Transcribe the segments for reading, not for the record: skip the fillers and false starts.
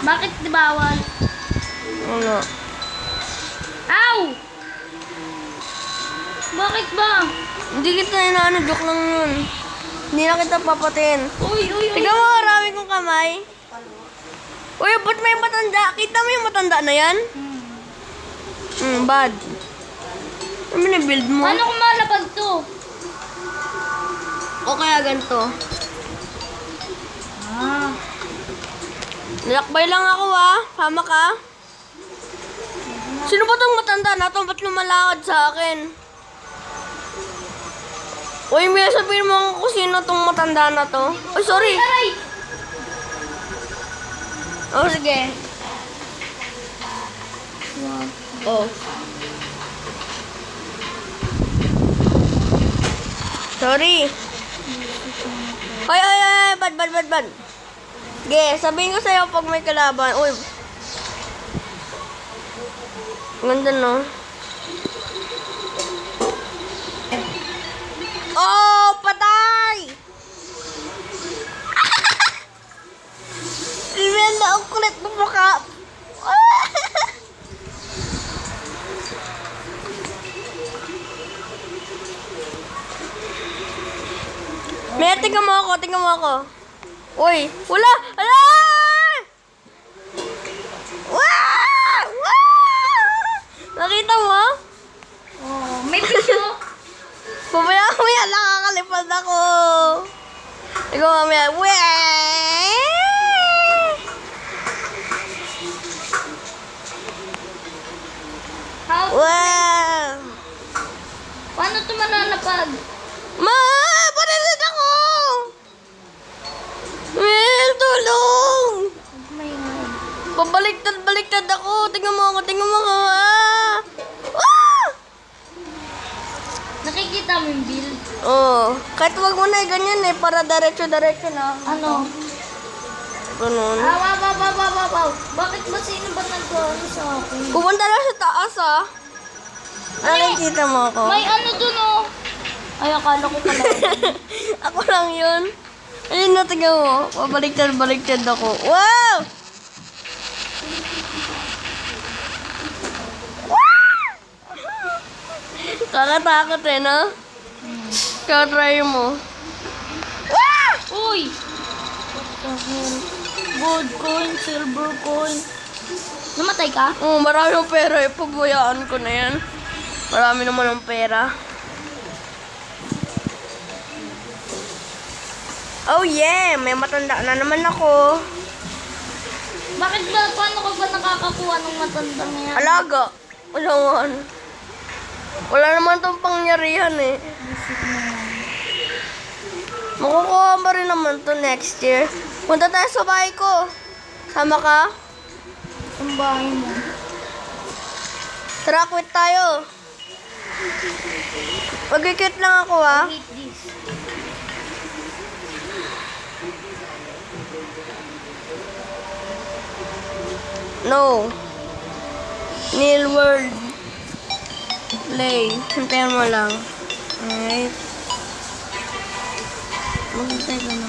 Bakit di bawal? Ano? Ow! Bakit ba? Hindi kita inaano, joke lang yun. Hindi na kita papatin. Uy, uy, uy. Tignan mo, marami kong kamay. Uy, ba't may matanda? Kita mo yung matanda na yan? Bad. Ano binibuild mo? Paano kung malapag to? O kaya ganito. Ah. Nilakbay lang ako Sama ka. Sino ba tong matanda na to? Ba't lumalakad sa akin? Uy, may sabihin mo kung sino tong matanda na to. Ay, sorry. Aray! Oh, sige. Oh. Sorry. Ay, bad. Sige, sabihin ko sa'yo pag may kalaban. Uy. Ganda, no? Oh, patay! Ilan na ang kulit ng mukha. May, tingnan mo ako. Uy, wala! Ala! Wow! Nakita mo? Oh, may piso. Mamaya nakakalipad ako. Ikaw mamaya, How? wow! Paano ito mananapag? Panalit ako! Mel, tulong! May Pabaliktad ako. Tingnan mo ako. Ah! Nakikita mo yung bill? Oh, kahit wag mo na ganyan para diretso na. Ano? Ganun. Wow. Bakit ba sino ba nag-ano sa akin? Pupunta na sa taas Nakikita mo ako. May ano dun oh. Ay, akala ko pala. Ako lang yun. Ayun na, tingnan mo. Pabaliktad ako. Wow! Kakatakot no? Try mo. Uy! What the hell? Gold coin, silver coin. Namatay ka? Oh, marami ng pera. Pabayaan ko na yan. Marami naman ng pera. Oh yeah! May matanda na naman ako. Bakit ba? Paano ka ba nakakakuha ng matanda niya? Alaga. Wala naman tong pangyarihan Makukuha ba rin naman to next year? Punta tayo sa bahay ko. Sama ka? Ang bahay mo. Tara, quit tayo. Mag-quit lang ako I hate this. No. Nil world. Play. Hintayin mo lang. Alright. Maghintay ka na.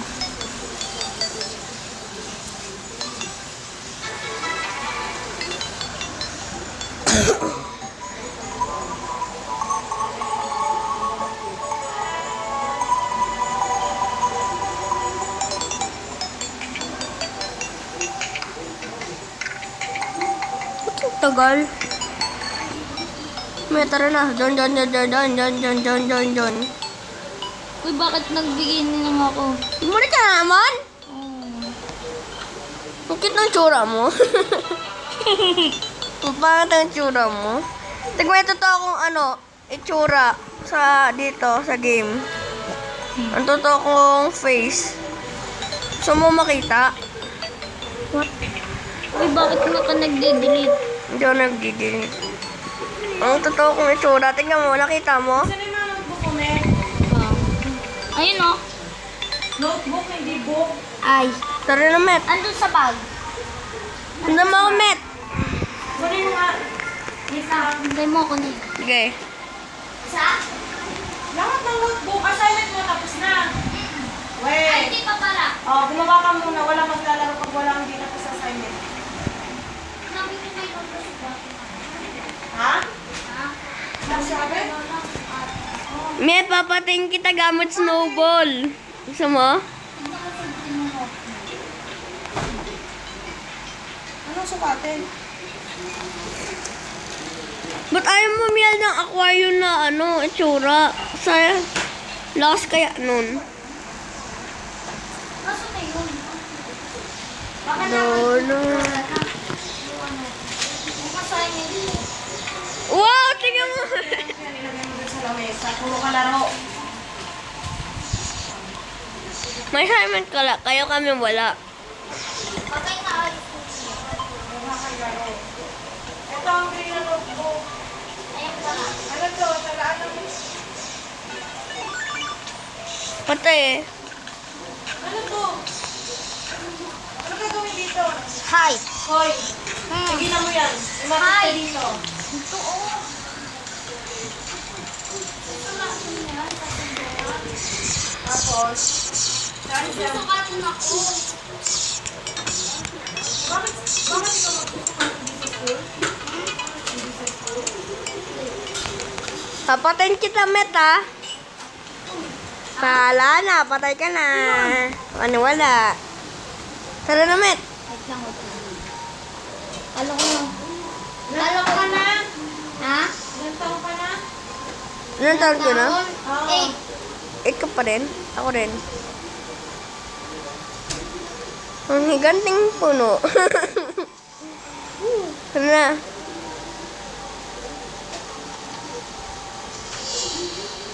Ba't ang tagal? May tara na. Don. Uy, bakit nagbigay nilang ako? Muna ka naman? Oh. Ang cute ng tsura mo. Ang pangit ang tsura mo. Tignan ito akong itsura dito sa game. Ang totoo kong face. Gusto mo makita? What? Uy, bakit ka nagde-delete? Hindi ako nag-delete. Ang totoo kong itsura. Tingnan mo, nakita mo? Ayun oh. Notebook, hindi book. Ay. Tara na, Met. Andun sa bag. Handa mo ako, Met. Kunin mo nga. Isa. Hintay mo ako na. Okay. Isa? Lahat ng notebook, assignment mo tapos na. Ay, Wait. hindi pa pala. Oh, gumawa ka muna. Wala maglalaro pag wala hindi tapos assignment. Ha? Ano sabi? May papatayin kita gamit snowball. Gusto mo? Anong sukatin? Ba't ayaw mo miyal ng aquarium na itsura? Sa lakas kaya nun? Kaso na yun. No. Masayang yun. Wow! Tingnan mo! Yan, ilagay mo dun sa lamesa. Puro kalaro. May assignment kayo kami wala. Patay na ay. Mga kalaro. Ito ang green na notebook. Ayan pala. Ano to? Talaan ng... Patay eh. Ano to? Ano gagawin dito? Hi. Hoy, tigilan mo yan. Umakit ka dito. Ito oh. Tapos, saan siya? Susukatin ako. Bakit ikaw magsusukat dito sa school? Papatayin kita, Met, ha? Paala na, patay ka na. Ano, wala. Tara na, Met. Wait lang. Alam ko na. Ilan taon ka na? Ha? Ilan taon ka na? Ilan taon ko na? Oo. 8 ka pa rin? Ako rin. Ang higanting puno. Tara na.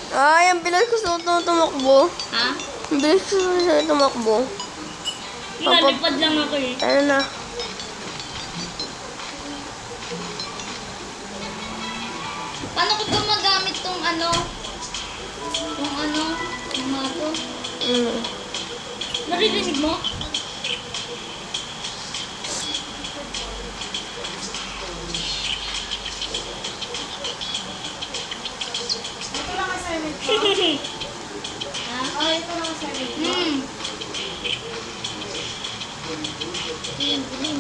Ay, ang bilis ko sa tumakbo. Ha? Ang bilis ko sa tumakbo. Lalipad lang ako eh. Tara na. Paano ko gumagamit tong ano? Yung mato? Mm. Naririnig mo? Ito lang assignment ko. Ha? Oh, ito lang assignment ko. Ayan, piling.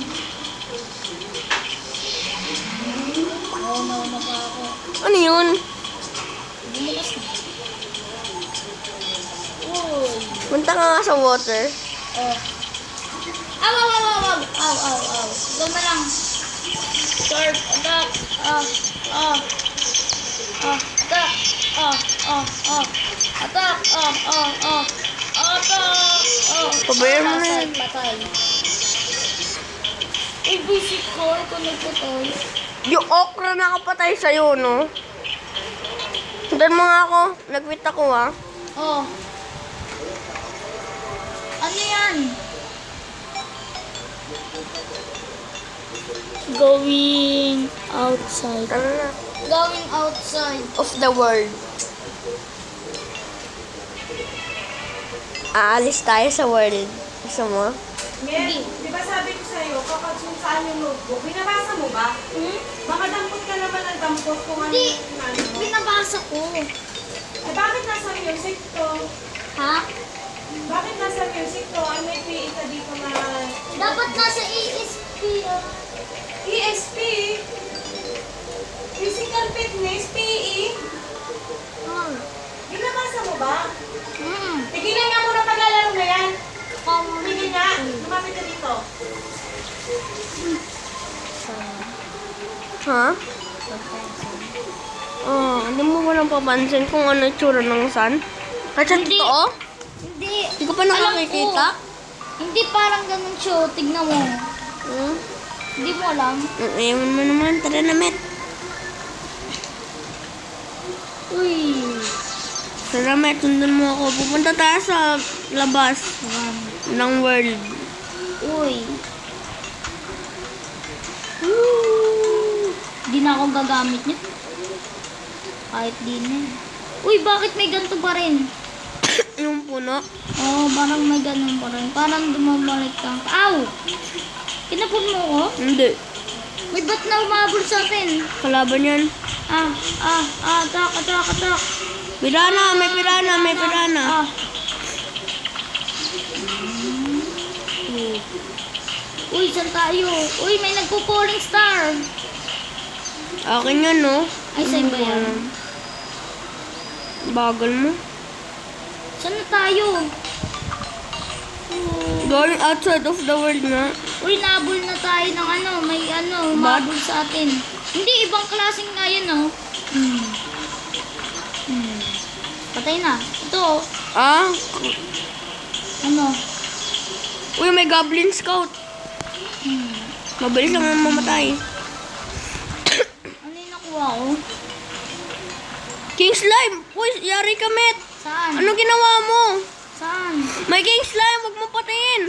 Oo, nauna pa ako. Ano yun? Bumukas na. Uy. Punta ka nga sa water. Oh. Aw, aw, aw, aw, aw. Aw, aw, aw. Ikaw na lang. Start, attack. Attack. Attack. Attack. Pabayaan mo na yan. Patay. Uy, visit ko. Ito nagpatay. Yung okra nakapatay sa'yo, no? Sundan mo nga ako. Nag-quit ako, ha? Oh. Ano yan? Going outside. Tara na. Going outside. Of the world. Aalis tayo sa world. Gusto mo? Mel, di ba sabi ko sa'yo, kapag kung saan yung notebook, binabasa mo ba? Baka dampot ka naman ng dampot kung ano Hindi. yung ano mo. Binabasa ko. Eh, bakit nasa music to? Ha? Bakit nasa music to? Ay, may PE ka dito na... Dapat nasa ESP. ESP? Physical Fitness, PE? Binabasa mo ba? Tigilan nga muna paglalaro na yan. Tigil nga. Lumapit ka dito. Ha? Oh, hindi mo ba nang papansin kung ano yung tsura ng sun? Kasi Hindi. totoo? Hindi. Hindi ko pa nakakikita. Alam ko. Hindi parang ganun siya. Tignan mo. Hmm? Hindi mo alam. Ewan mo naman. Tara na, Met. Uy. Tara, Met. Sundan mo ako. Pupunta tayo sa labas ng world. Uy. Woo. Di na ako gagamit niya. Kahit di na. Uy, bakit may ganito pa rin? Yung puno. Oo, parang may ganun pa rin. Parang dumabalik ka. Ow! Kinapon mo ko? Hindi. May ba't na umabol sa akin? Kalaban yan. Attack. Pirana, may pirana, may pirana. Uy, saan tayo? Uy, may nagpo-falling star. Akin yan, no? Ay, sa'yo ba yan? Bagal mo. Saan na tayo? Going outside of the world nga. Uy, nabol na tayo ng may mabol sa atin. Hindi, ibang klaseng nga yun, oh. Patay na. Ito, oh. Ah? Ano? Uy, may Goblin Scout. Mabilis lang mamatay. Ano yung nakuha ko? King Slime! Uy, yari ka, Met! Saan? Ano ginawa mo? Saan? May King Slime, wag mo patayin!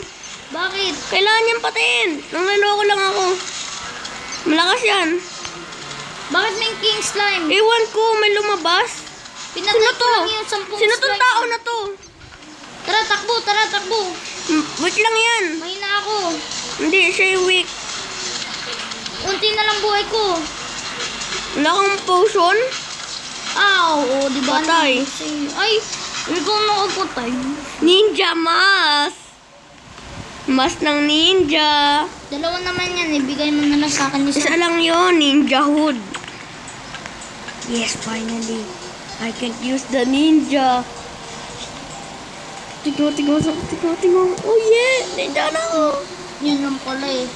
Bakit? Kailangan niyang patayin! Nangloloko lang ako. Malakas yan. Bakit may king slime? Ewan ko, may lumabas. Pinatay Sino ko to? lang yung 10 Sino tong slime. tao na to? Tara, takbo, tara, takbo. Wait lang yan. Mahina ako. Hindi, siya yung weak. Unti na lang buhay ko. Wala kang potion? Oo, di ba? Patay. Ay, ikaw nakapatay. Ninja mask. Mask ng ninja. Dalawa naman yan, ibigay mo na lang sa akin Isa lang yun, ninja hood. Yes, finally. I can use the ninja. Tingnan. Oh yeah, ninja na ako. Yun lang pala eh.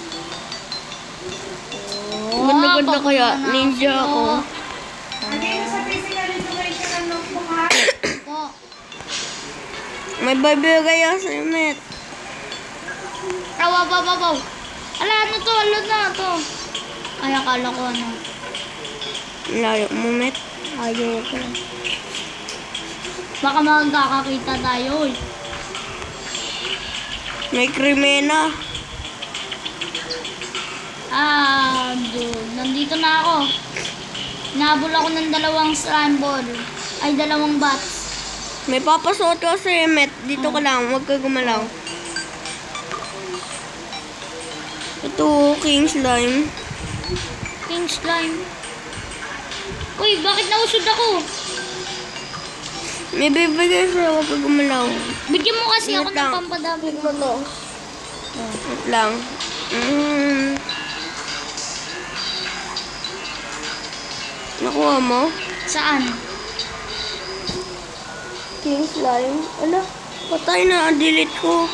Ganda-ganda kaya, pagmana ninja ako. Hindi na sa physical education ng notebook ha. Po. May babigay ako sa Met. Wow. Ala, ano to? Ay, akala ko ano. Layo mo, Met. Ayoko. Baka magkakakita tayo eh. May krimena. Dude. Nandito na ako. Nabol ako ng 2 slime ball. Ay, 2 bats. May papasuot ko sa Met. Dito ka lang, huwag ka gumalaw. Ito, King Slime. King slime. Uy, bakit nausod ako? May bibigay sa'yo, huwag ka gumalaw. Bigyan mo kasi ako Wait ng lang. pampadami. Wait lang. Nakuha mo? Saan? King Slime? Ala, patay na. Delete ko.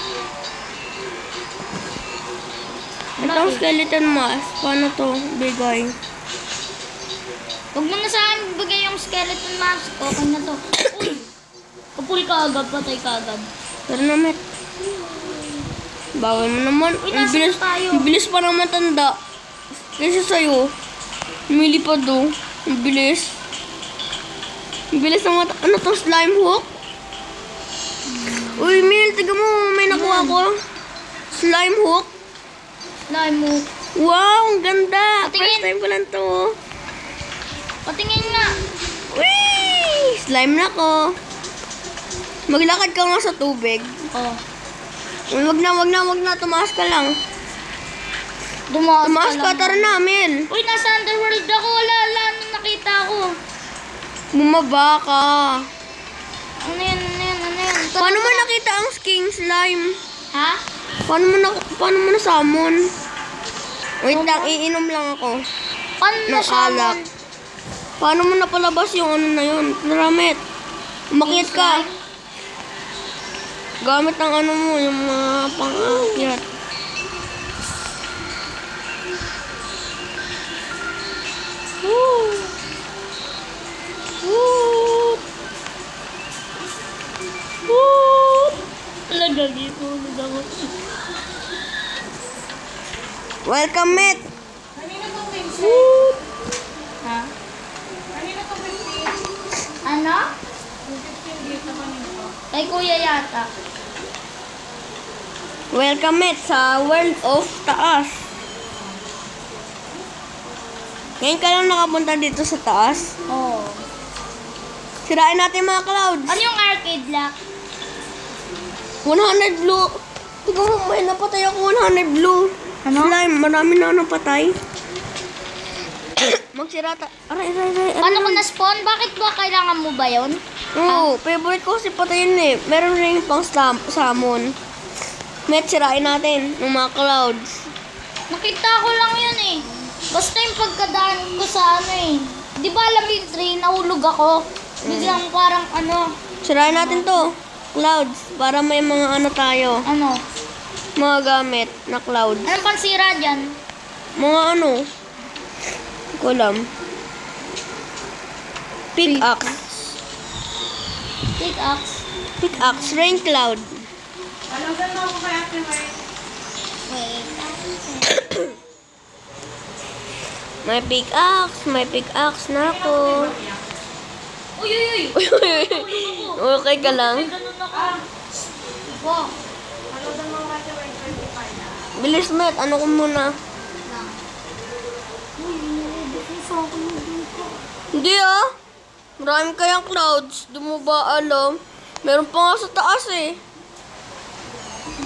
Itong skeleton mask. Paano to? Bigay. Huwag mo na sa akin bigay yung skeleton mask. Okay na to. Uy! Kapul ka agad, patay ka agad. Pero na, Met. Bawal mo naman. Uy, nasaan tayo? Ang bilis pa ng matanda. Kasi sa'yo, lumilipad do. Ang bilis. Ang bilis ng mata. Ano to? Slime hook? Uy, Mil, tiga mo. May nakuha ko. Slime hook. Slime mo. Wow, ang ganda. Patingin. First time ko lang to. Patingin nga. Whee! Slime na ko. Maglakad ka nga sa tubig. Oh. Wag na. Tumaas ka lang. Dumaas Tumaas ka, lang. tara na, Mel. Uy, nasa underworld ako. Wala. Nung nakita ko. Bumaba ka. Ano yan? Tara, Paano mo tara. nakita ang King Slime? Ha? Paano mo na-summon? Wait lang, iinom lang ako. Paano na Ng alak. Paano mo napalabas yung ano na yun? Naramit. Umakyat ka. Gamit ang ano mo, yung mga pang-akyat. Woo! Woo! Woo! Talaga dito. Welcome, Met. Kanina tong Wednesday? Woo! Ha? Kanina tong Wednesday? Ano? Yung 15 dito kanina to. Kay kuya yata. Welcome, Met, sa World of Taas. Ngayon ka lang nakapunta dito sa taas. Oo. Sirain natin mga clouds. Ano yung arcade lock? 100 blue. Tingnan mo, may napatay ako 100 blue. Ano? Slime, marami na napatay. Magsira ta. Aray. Paano ko na-spawn? Bakit ba kailangan mo ba yun? Oo, favorite ko si patayin eh. Meron rin yung pang summon. Met, sirain natin ng mga clouds. Nakita ko lang yun eh. Basta yung pagkadaan ko sa ano eh. Di ba alam yung train, nahulog ako. Biglang parang ano, Sirain natin to. Clouds. Para may mga ano tayo. ano. Mga gamit na clouds. Anong pansira dyan? Mga ano. Hindi ko alam. Pickaxe. Pickaxe. Pickaxe. Rain cloud. Alam mo ako kay Ate May. Wait. May pickaxe. May pickaxe na ako. Uy, uy, uy. Okay ka lang? May ganun ako. Iba. Alam mo kay Ate May 25. Bilis, Met. Ano ko muna? Uy, nilibig ko sa akin dito. Hindi ah. Marami kayang clouds. Di mo ba alam? Meron pa nga sa taas eh.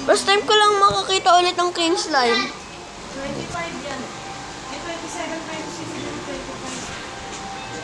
First time ko lang makakita ulit ng king slime. 25 yan. May 27, 26, 25.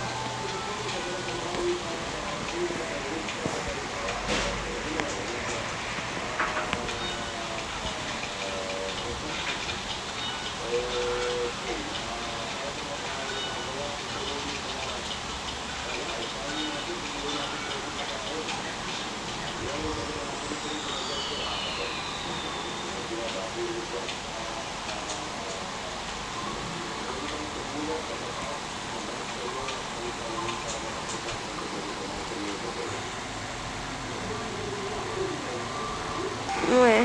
Ano eh.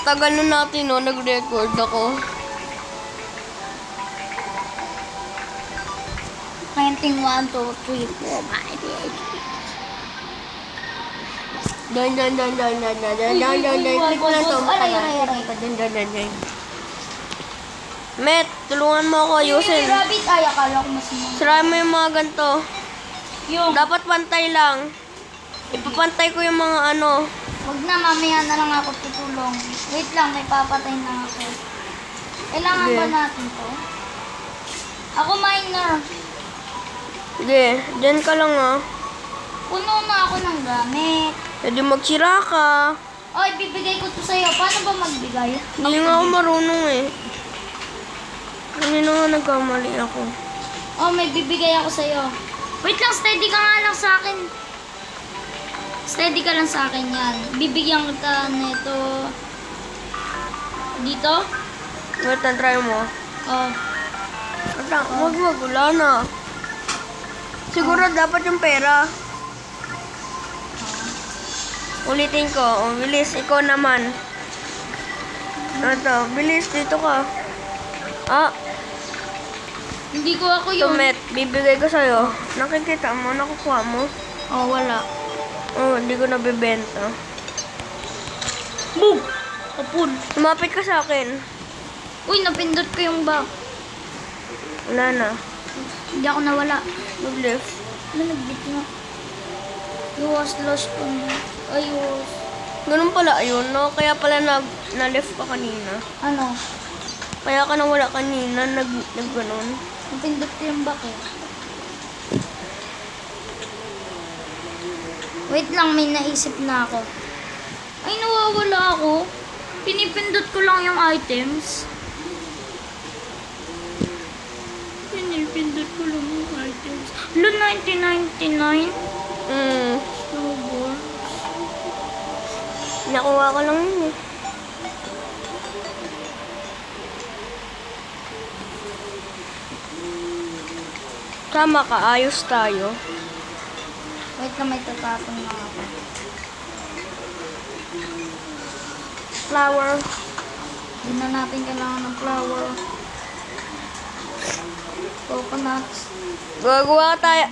Tagal na natin no, nag-record ako. Counting 1, 2, 3, 4, 5, 8. Dan dan dan dan dan dan dan dan dan dan. Click mo lang to. Aray, aray, aray. Dan dan dan dan. Met, tulungan mo ako ayusin. Rabbit, ay, akala ko mas mo. Sirain mo yung mga ganito. Yung, Dapat pantay lang. Ipapantay ko yung mga ano. wag na, mamaya na lang ako tutulong. Wait lang, may papatay na ako. Kailangan ba Sige. natin to? Ako miner. Sige, dyan ka lang ah. Puno na ako ng gamit. Pwede magsira ka. Oy, bibigay ko to sa'yo. Paano ba magbigay? Hindi nga ako marunong eh. Kanina nga nagkamali ako. Oh, may bibigay ako sa'yo. Wait lang, steady ka nga lang sa akin. Steady ka lang sa akin yan. Bibigyan kita nito. Dito? Wait, try mo. Oh. Wag, wala na. Siguro dapat yung pera. Ulitin ko. Oh, bilis, ikaw naman. Ito, bilis, dito ka. Ah, Hindi ko ako yun. Tumet, bibigay ko sa'yo. Nakikita mo, nakukuha mo. Oh, wala. Oh, hindi ko nabibenta. Boom! Kapun. Lumapit ka sa akin. Uy, napindot ko yung bag. Wala na. Hindi ako nawala. Mag-left. Ano, nag-bit nga. You was lost on me. I was... Ganun pala ayun, no? Kaya pala na-left ka kanina. Ano? Kaya ka nawala kanina, nag-ganon. Napindot ko yung bag eh. Wait lang, may naisip na ako. Ay, nawawala ako. Pinipindot ko lang yung items. Pinipindot ko lang yung items. Lo, 1999? Snowball. Nakuha ka lang yun eh. Tama ka, ayos tayo. Wait lang, may tatapon na ako. Flower. Hindi na natin kailangan ng flower. Coconuts.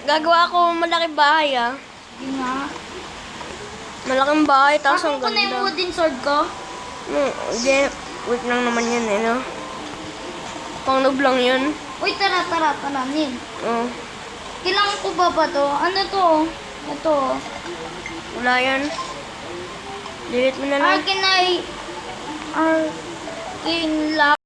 Gagawa ako malaking bahay ah. Yun nga. Malaking bahay, tapos ang Tapos ko na yung ganda. wooden sword ko. Hindi, wait lang naman yun eh, no? Pang-noob lang yun. Uy, tara, Neil. Oh, Kailangan ko ba to? Ano to? Ito. wala yan. Delete mo na lang. Arcanine lock.